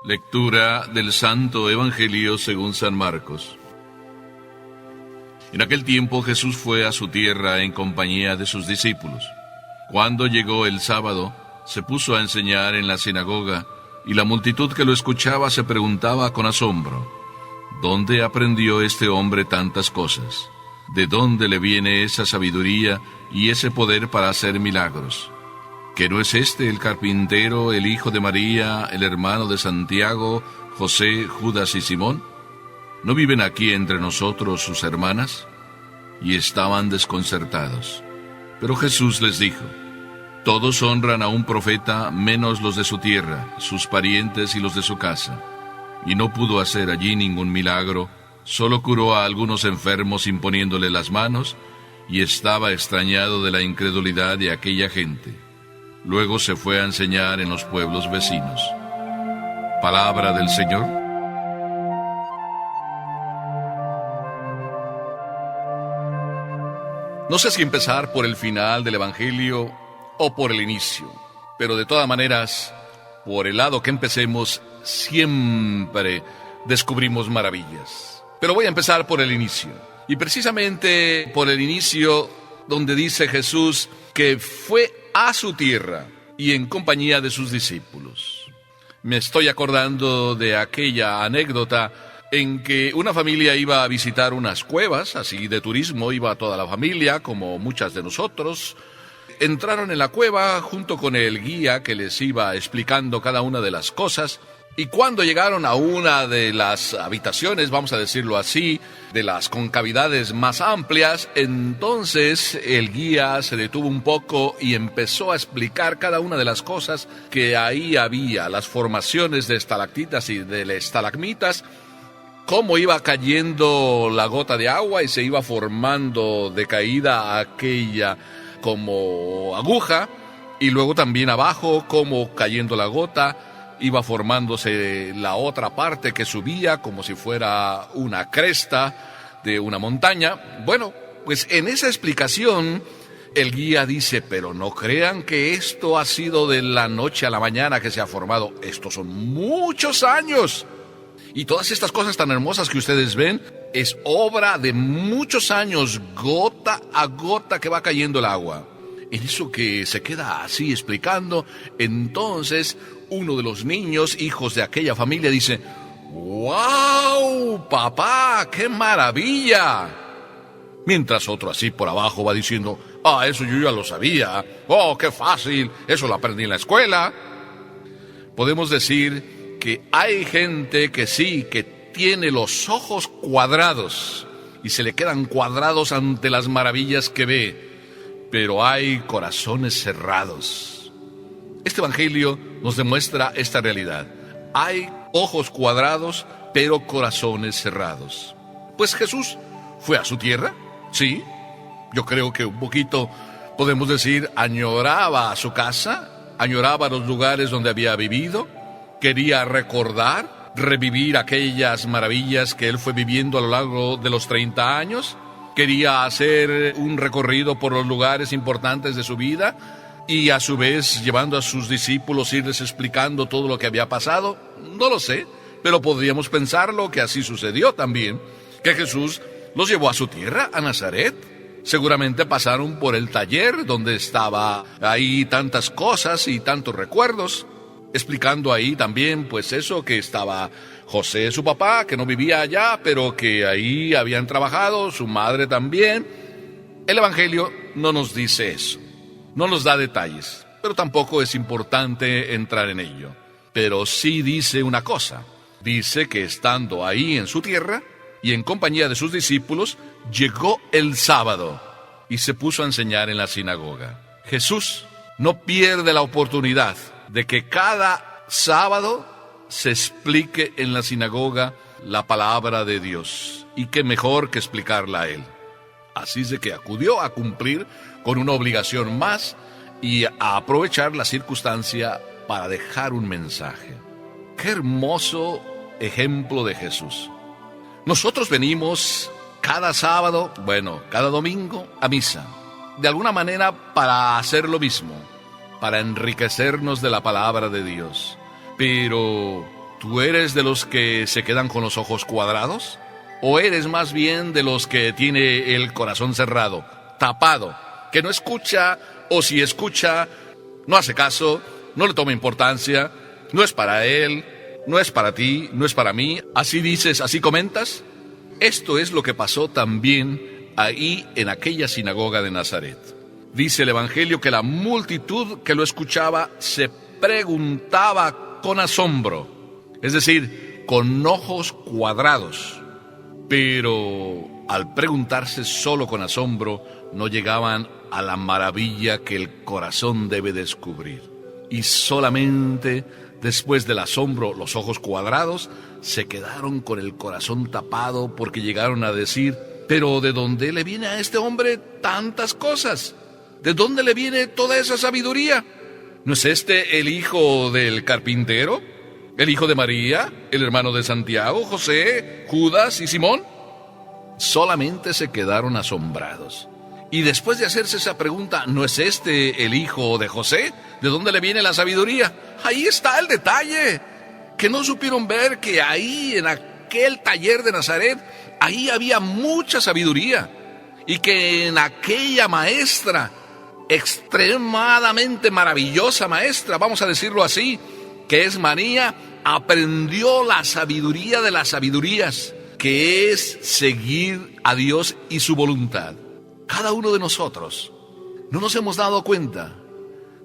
Lectura del Santo Evangelio según San Marcos. En aquel tiempo Jesús fue a su tierra en compañía de sus discípulos. Cuando llegó el sábado, se puso a enseñar en la sinagoga, y la multitud que lo escuchaba se preguntaba con asombro: ¿dónde aprendió este hombre tantas cosas? ¿De dónde le viene esa sabiduría y ese poder para hacer milagros? ¿Que no es este el carpintero, el hijo de María, el hermano de Santiago, José, Judas y Simón? ¿No viven aquí entre nosotros sus hermanas? Y estaban desconcertados. Pero Jesús les dijo: todos honran a un profeta, menos los de su tierra, sus parientes y los de su casa. Y no pudo hacer allí ningún milagro, solo curó a algunos enfermos imponiéndole las manos, y estaba extrañado de la incredulidad de aquella gente. Luego se fue a enseñar en los pueblos vecinos. Palabra del Señor. No sé si empezar por el final del Evangelio o por el inicio, pero de todas maneras, por el lado que empecemos, siempre descubrimos maravillas. Pero voy a empezar por el inicio. Y precisamente por el inicio, donde dice Jesús que fue a su tierra y en compañía de sus discípulos. Me estoy acordando de aquella anécdota en que una familia iba a visitar unas cuevas, así de turismo, iba toda la familia, como muchas de nosotros. Entraron en la cueva junto con el guía que les iba explicando cada una de las cosas. Y cuando llegaron a una de las habitaciones, vamos a decirlo así, de las concavidades más amplias, entonces el guía se detuvo un poco y empezó a explicar cada una de las cosas que ahí había, las formaciones de estalactitas y de estalagmitas, cómo iba cayendo la gota de agua y se iba formando de caída aquella como aguja, y luego también abajo, cómo cayendo la gota iba formándose la otra parte que subía como si fuera una cresta de una montaña. Bueno, pues en esa explicación el guía dice: pero no crean que esto ha sido de la noche a la mañana que se ha formado. Estos son muchos años. Y todas estas cosas tan hermosas que ustedes ven es obra de muchos años, gota a gota que va cayendo el agua. En eso que se queda así explicando, entonces uno de los niños, hijos de aquella familia, dice: ¡wow, papá, qué maravilla! Mientras otro así por abajo va diciendo: eso yo ya lo sabía, qué fácil, eso lo aprendí en la escuela. Podemos decir que hay gente que sí, que tiene los ojos cuadrados y se le quedan cuadrados ante las maravillas que ve, pero hay corazones cerrados. Este Evangelio nos demuestra esta realidad. Hay ojos cuadrados, pero corazones cerrados. Pues Jesús fue a su tierra, sí. Yo creo que un poquito, podemos decir, añoraba a su casa, añoraba los lugares donde había vivido, quería recordar, revivir aquellas maravillas que él fue viviendo a lo largo de los 30 años. Quería hacer un recorrido por los lugares importantes de su vida y a su vez llevando a sus discípulos, irles explicando todo lo que había pasado. No lo sé, pero podríamos pensarlo que así sucedió también, que Jesús los llevó a su tierra, a Nazaret. Seguramente pasaron por el taller donde estaba ahí tantas cosas y tantos recuerdos, explicando ahí también pues eso, que estaba José, su papá, que no vivía allá, pero que ahí habían trabajado, su madre también. El Evangelio no nos dice eso, no nos da detalles, pero tampoco es importante entrar en ello. Pero sí dice una cosa, dice que estando ahí en su tierra y en compañía de sus discípulos, llegó el sábado y se puso a enseñar en la sinagoga. Jesús no pierde la oportunidad de que cada sábado se explique en la sinagoga la palabra de Dios. Y qué mejor que explicarla a él. Así es de que acudió a cumplir con una obligación más y a aprovechar la circunstancia para dejar un mensaje. Qué hermoso ejemplo de Jesús. Nosotros venimos cada sábado, cada domingo a misa, de alguna manera para hacer lo mismo, para enriquecernos de la palabra de Dios. Pero ¿Tú eres de los que se quedan con los ojos cuadrados? ¿O eres más bien de los que tiene el corazón cerrado, tapado, que no escucha, o si escucha, no hace caso, no le toma importancia, no es para él, no es para ti, no es para mí? ¿Así dices, así comentas? Esto es lo que pasó también ahí en aquella sinagoga de Nazaret. Dice el Evangelio que la multitud que lo escuchaba se preguntaba con asombro, es decir, con ojos cuadrados. Pero al preguntarse solo con asombro, no llegaban a la maravilla que el corazón debe descubrir. Y solamente después del asombro, los ojos cuadrados se quedaron con el corazón tapado, porque llegaron a decir: ¿pero de dónde le viene a este hombre tantas cosas? ¿De dónde le viene toda esa sabiduría? ¿No es este el hijo del carpintero? ¿El hijo de María? ¿El hermano de Santiago, José, Judas y Simón? Solamente se quedaron asombrados. Y después de hacerse esa pregunta, ¿no es este el hijo de José? ¿De dónde le viene la sabiduría? Ahí está el detalle. Que no supieron ver que ahí, en aquel taller de Nazaret, ahí había mucha sabiduría. Y que en aquella maestra, extremadamente maravillosa maestra, vamos a decirlo así, que es María, aprendió la sabiduría de las sabidurías, que es seguir a Dios y su voluntad. Cada uno de nosotros no nos hemos dado cuenta,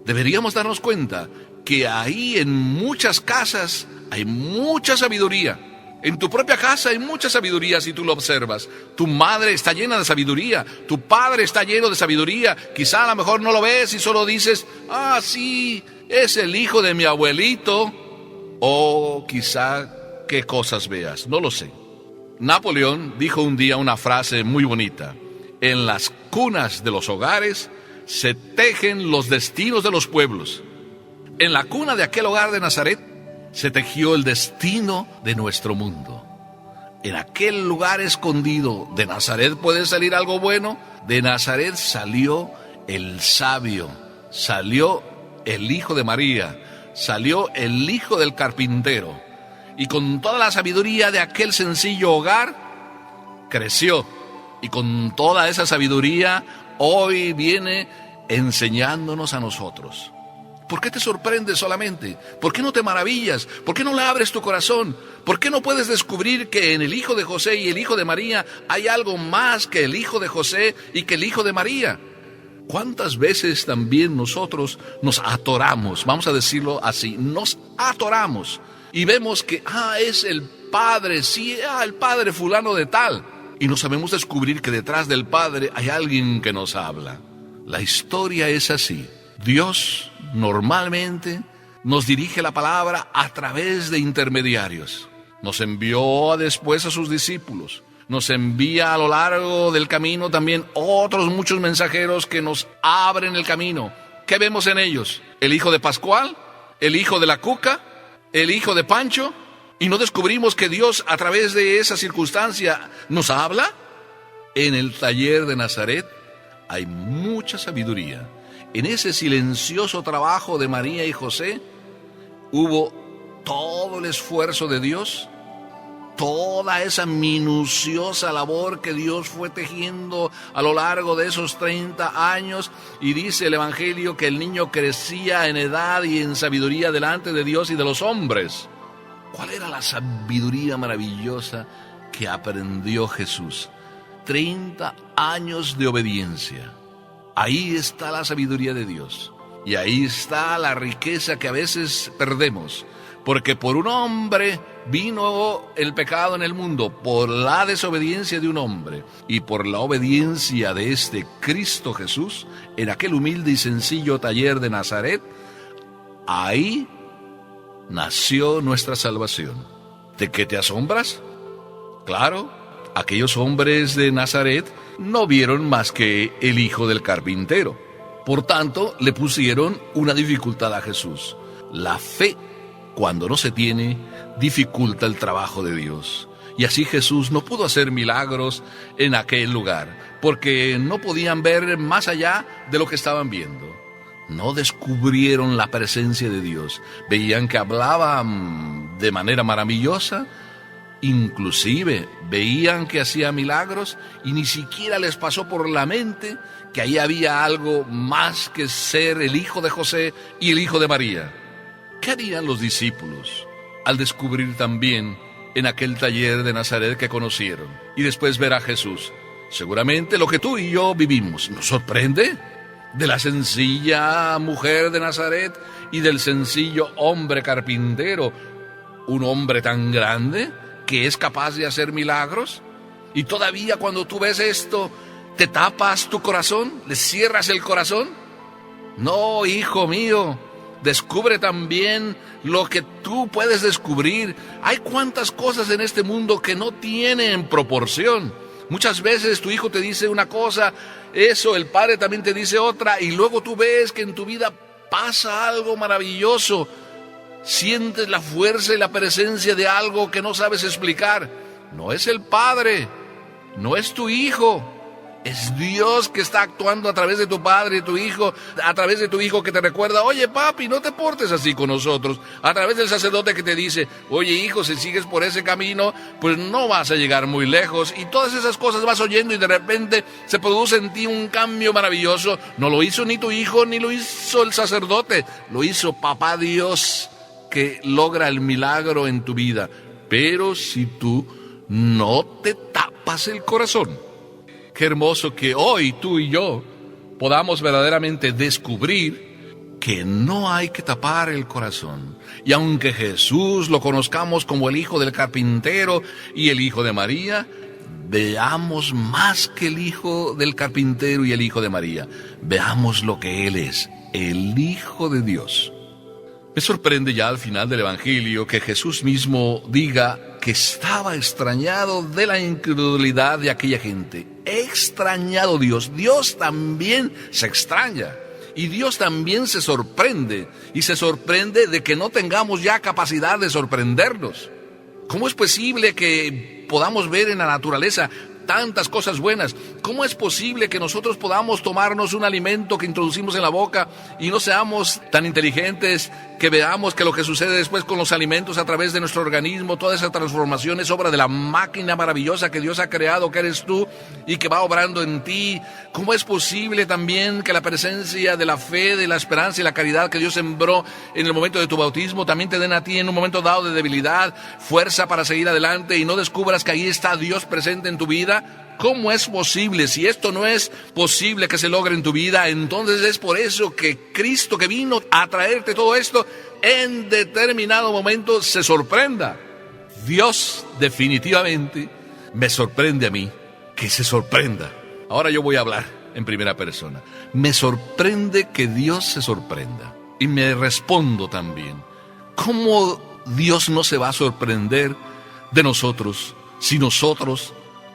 deberíamos darnos cuenta, que ahí en muchas casas hay mucha sabiduría. En tu propia casa hay mucha sabiduría si tú lo observas. Tu madre está llena de sabiduría, tu padre está lleno de sabiduría. Quizá a lo mejor no lo ves y solo dices: ah, sí, es el hijo de mi abuelito. O quizá qué cosas veas, no lo sé. Napoleón dijo un día una frase muy bonita: en las cunas de los hogares se tejen los destinos de los pueblos. En la cuna de aquel hogar de Nazaret se tejió el destino de nuestro mundo. En aquel lugar escondido de Nazaret puede salir algo bueno. De Nazaret salió el sabio, salió el hijo de María, salió el hijo del carpintero. Y con toda la sabiduría de aquel sencillo hogar, creció. Y con toda esa sabiduría, hoy viene enseñándonos a nosotros. ¿Por qué te sorprendes solamente? ¿Por qué no te maravillas? ¿Por qué no le abres tu corazón? ¿Por qué no puedes descubrir que en el hijo de José y el hijo de María hay algo más que el hijo de José y que el hijo de María? ¿Cuántas veces también nosotros nos atoramos? Vamos a decirlo así, nos atoramos. Y vemos que, es el padre, sí, el padre fulano de tal. Y no sabemos descubrir que detrás del padre hay alguien que nos habla. La historia es así. Dios normalmente nos dirige la palabra a través de intermediarios. Nos envió después a sus discípulos. Nos envía a lo largo del camino también otros muchos mensajeros que nos abren el camino. ¿Qué vemos en ellos? ¿El hijo de Pascual? ¿El hijo de la Cuca? ¿El hijo de Pancho? ¿Y no descubrimos que Dios a través de esa circunstancia nos habla? En el taller de Nazaret hay mucha sabiduría. En ese silencioso trabajo de María y José hubo todo el esfuerzo de Dios, toda esa minuciosa labor que Dios fue tejiendo a lo largo de esos 30 años. Y dice el Evangelio que el niño crecía en edad y en sabiduría delante de Dios y de los hombres. ¿Cuál era la sabiduría maravillosa que aprendió Jesús? 30 años de obediencia. Ahí está la sabiduría de Dios. Y ahí está la riqueza que a veces perdemos. Porque por un hombre vino el pecado en el mundo, por la desobediencia de un hombre. Y por la obediencia de este Cristo Jesús, en aquel humilde y sencillo taller de Nazaret, ahí nació nuestra salvación. ¿De qué te asombras? Claro, aquellos hombres de Nazaret no vieron más que el hijo del carpintero. Por tanto, le pusieron una dificultad a Jesús. La fe, cuando no se tiene, dificulta el trabajo de Dios. Y así Jesús no pudo hacer milagros en aquel lugar, porque no podían ver más allá de lo que estaban viendo. no descubrieron la presencia de Dios. Veían que hablaba de manera maravillosa, inclusive veían que hacía milagros y ni siquiera les pasó por la mente que ahí había algo más que ser el hijo de José y el hijo de María. ¿Qué harían los discípulos al descubrir también en aquel taller de Nazaret que conocieron y después ver a Jesús? Seguramente lo que tú y yo vivimos nos sorprende, de la sencilla mujer de Nazaret y del sencillo hombre carpintero, un hombre tan grande que es capaz de hacer milagros. Y todavía cuando tú ves esto, ¿te tapas tu corazón? ¿Le cierras el corazón? No, hijo mío, descubre también lo que tú puedes descubrir. Hay cuantas cosas en este mundo que no tienen proporción. Muchas veces tu hijo te dice una cosa, eso, el padre también te dice otra, y luego tú ves que en tu vida pasa algo maravilloso. Sientes la fuerza y la presencia de algo que no sabes explicar. No es el padre, no es tu hijo. Es Dios que está actuando a través de tu padre y tu hijo, a través de tu hijo que te recuerda, oye papi, no te portes así con nosotros. A través del sacerdote que te dice, oye hijo, si sigues por ese camino, pues no vas a llegar muy lejos. Y todas esas cosas vas oyendo y de repente se produce en ti un cambio maravilloso. No lo hizo ni tu hijo, ni lo hizo el sacerdote, lo hizo papá Dios, que logra el milagro en tu vida. Pero si tú no te tapas el corazón. Qué hermoso que hoy tú y yo podamos verdaderamente descubrir que no hay que tapar el corazón. Y aunque Jesús lo conozcamos como el hijo del carpintero y el hijo de María, veamos más que el hijo del carpintero y el hijo de María. Veamos lo que Él es, el Hijo de Dios. Me sorprende ya al final del Evangelio que Jesús mismo diga que estaba extrañado de la incredulidad de aquella gente. Extrañado Dios. Dios también se extraña. Y Dios también se sorprende. Y se sorprende de que no tengamos ya capacidad de sorprendernos. ¿Cómo es posible que podamos ver en la naturaleza tantas cosas buenas? ¿Cómo es posible que nosotros podamos tomarnos un alimento que introducimos en la boca y no seamos tan inteligentes que veamos que lo que sucede después con los alimentos a través de nuestro organismo, toda esa transformación es obra de la máquina maravillosa que Dios ha creado, que eres tú y que va obrando en ti? ¿Cómo es posible también que la presencia de la fe, de la esperanza y la caridad que Dios sembró en el momento de tu bautismo también te den a ti en un momento dado de debilidad, fuerza para seguir adelante y no descubras que ahí está Dios presente en tu vida? ¿Cómo es posible? Si esto no es posible que se logre en tu vida, entonces es por eso que Cristo, que vino a traerte todo esto, en determinado momento se sorprenda. Dios definitivamente me sorprende a mí, que se sorprenda. Ahora yo voy a hablar en primera persona. Me sorprende que Dios se sorprenda. Y me respondo también, ¿cómo Dios no se va a sorprender de nosotros si nosotros,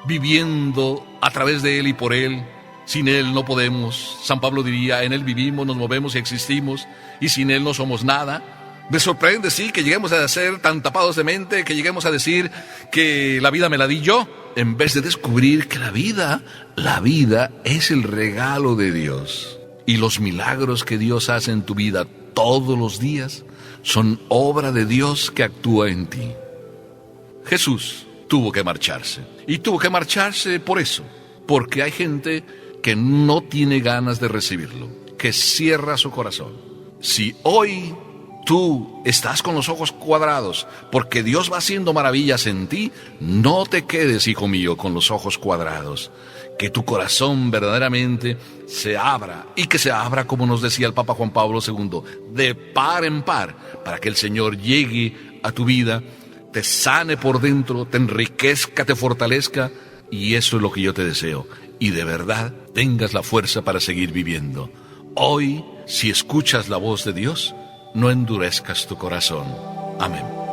viviendo a través de Él y por Él, sin Él no podemos? San Pablo diría, en Él vivimos, nos movemos y existimos, y sin Él no somos nada. Me sorprende, sí, que lleguemos a ser tan tapados de mente, que lleguemos a decir que la vida me la di yo, en vez de descubrir que la vida es el regalo de Dios. Y los milagros que Dios hace en tu vida todos los días son obra de Dios que actúa en ti. Jesús tuvo que marcharse. Y tuvo que marcharse por eso. Porque hay gente que no tiene ganas de recibirlo, que cierra su corazón. Si hoy tú estás con los ojos cuadrados porque Dios va haciendo maravillas en ti, no te quedes, hijo mío, con los ojos cuadrados. Que tu corazón verdaderamente se abra, y que se abra, como nos decía el Papa Juan Pablo II, de par en par, para que el Señor llegue a tu vida, te sane por dentro, te enriquezca, te fortalezca, y eso es lo que yo te deseo. Y de verdad tengas la fuerza para seguir viviendo. Hoy, si escuchas la voz de Dios, no endurezcas tu corazón. Amén.